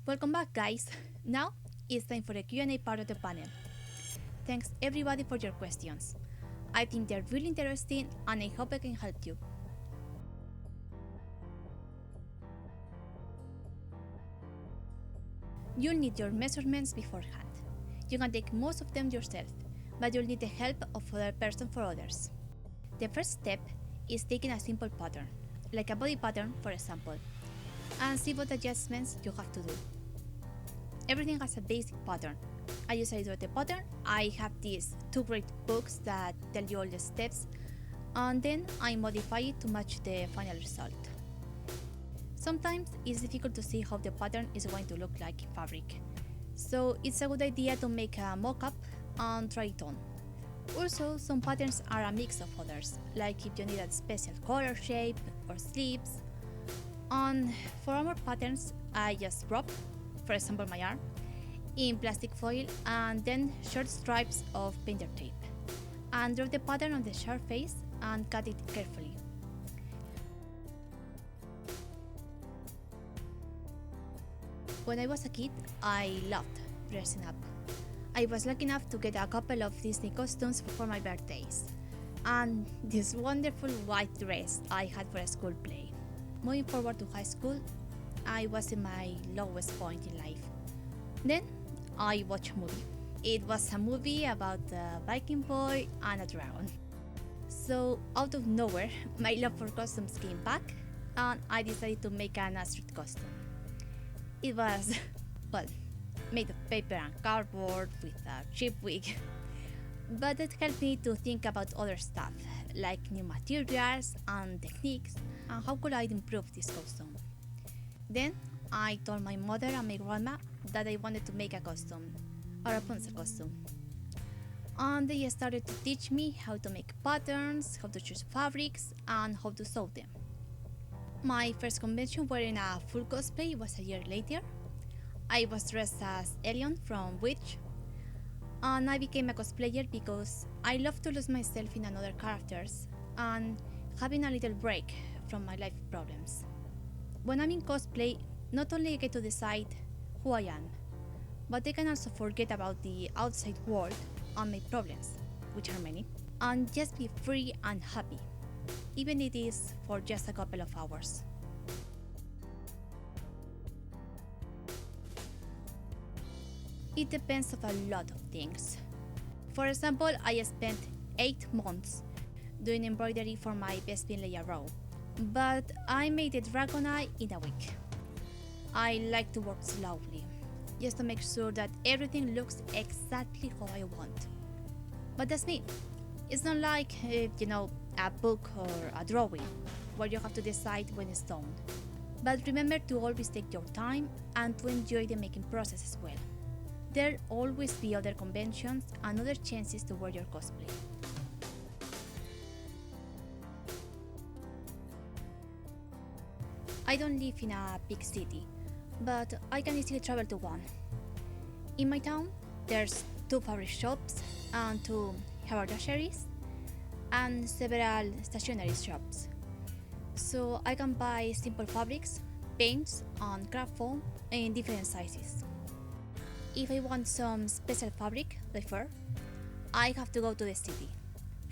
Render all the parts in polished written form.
Welcome back, guys. Now it's time for the Q&A part of the panel. Thanks everybody for your questions. I think they're really interesting and I hope I can help you. You'll need your measurements beforehand. You can take most of them yourself, but you'll need the help of other person for others. The first step is taking a simple pattern, like a body pattern for example, and see what adjustments you have to do. Everything has a basic pattern. I usually draw the pattern. I have these two great books that tell you all the steps, and then I modify it to match the final result. Sometimes it's difficult to see how the pattern is going to look like in fabric, so it's a good idea to make a mock-up and try it on. Also, some patterns are a mix of others, like if you need a special collar shape or sleeves. And for armor patterns, I just wrap, for example my arm, in plastic foil and then short stripes of painter tape, and draw the pattern on the sharp face and cut it carefully. When I was a kid, I loved dressing up. I was lucky enough to get a couple of Disney costumes for my birthdays, and this wonderful white dress I had for a school play. Moving forward to high school, I was in my lowest point in life. Then I watched a movie. It was a movie about a Viking boy and a dragon. So out of nowhere, my love for costumes came back and I decided to make an Astrid costume. It was, well, made of paper and cardboard with a cheap wig. But it helped me to think about other stuff, like new materials and techniques, and how could I improve this costume. Then I told my mother and my grandma that I wanted to make a costume, a Rapunzel costume. And they started to teach me how to make patterns, how to choose fabrics, and how to sew them. My first convention wearing a full cosplay was a year later. I was dressed as Elion from Witch, and I became a cosplayer because I love to lose myself in another characters and having a little break from my life problems. When I'm in cosplay, not only I get to decide who I am, but I can also forget about the outside world and my problems, which are many, and just be free and happy, even if it is for just a couple of hours. It depends on a lot of things. For example, I spent 8 months doing embroidery for my Bespin Leia row, but I made the dragon eye in a week. I like to work slowly, just to make sure that everything looks exactly how I want. But that's me. It's not like, a book or a drawing, where you have to decide when it's done. But remember to always take your time and to enjoy the making process as well. There'll always be other conventions and other chances to wear your cosplay. I don't live in a big city, but I can easily travel to one. In my town, there's 2 fabric shops and 2 haberdasheries and several stationery shops. So I can buy simple fabrics, paints and craft foam in different sizes. If I want some special fabric, like fur, I have to go to the city.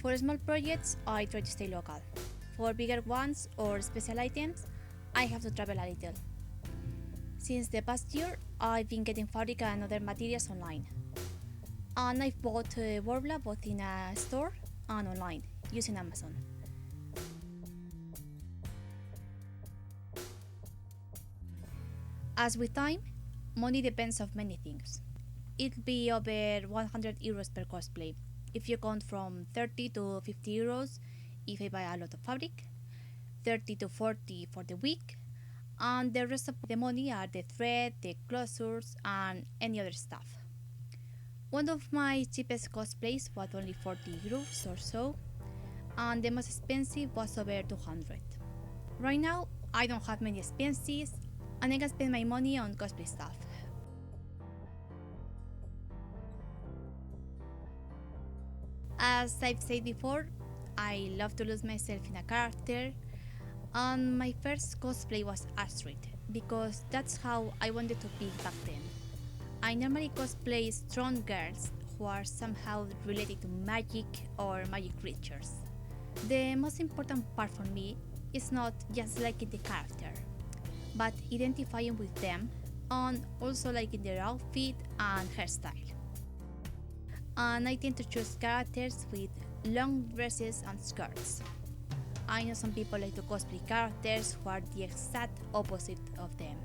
For small projects, I try to stay local. For bigger ones or special items, I have to travel a little. Since the past year, I've been getting fabric and other materials online. And I've bought Warbla both in a store and online, using Amazon. As with time, money depends on many things. It'll be over 100 euros per cosplay, if you count from 30 to 50 euros if I buy a lot of fabric, 30 to 40 for the week, and the rest of the money are the thread, the closures, and any other stuff. One of my cheapest cosplays was only 40 euros or so, and the most expensive was over 200. Right now, I don't have many expenses, and I can spend my money on cosplay stuff. As I've said before, I love to lose myself in a character, and my first cosplay was Astrid, because that's how I wanted to be back then. I normally cosplay strong girls who are somehow related to magic or magic creatures. The most important part for me is not just liking the character, but identifying with them and also liking their outfit and hairstyle. And I tend to choose characters with long dresses and skirts. I know some people like to cosplay characters who are the exact opposite of them.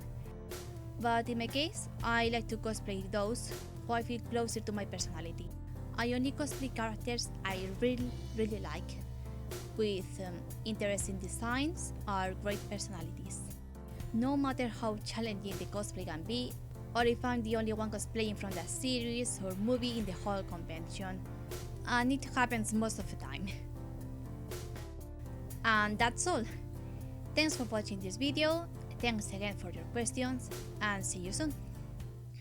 But in my case, I like to cosplay those who I feel closer to my personality. I only cosplay characters I really like, with interesting designs or great personalities. No matter how challenging the cosplay can be, or if I'm the only one cosplaying from the series or movie in the whole convention, and it happens most of the time. And that's all. Thanks for watching this video, thanks again for your questions, and see you soon.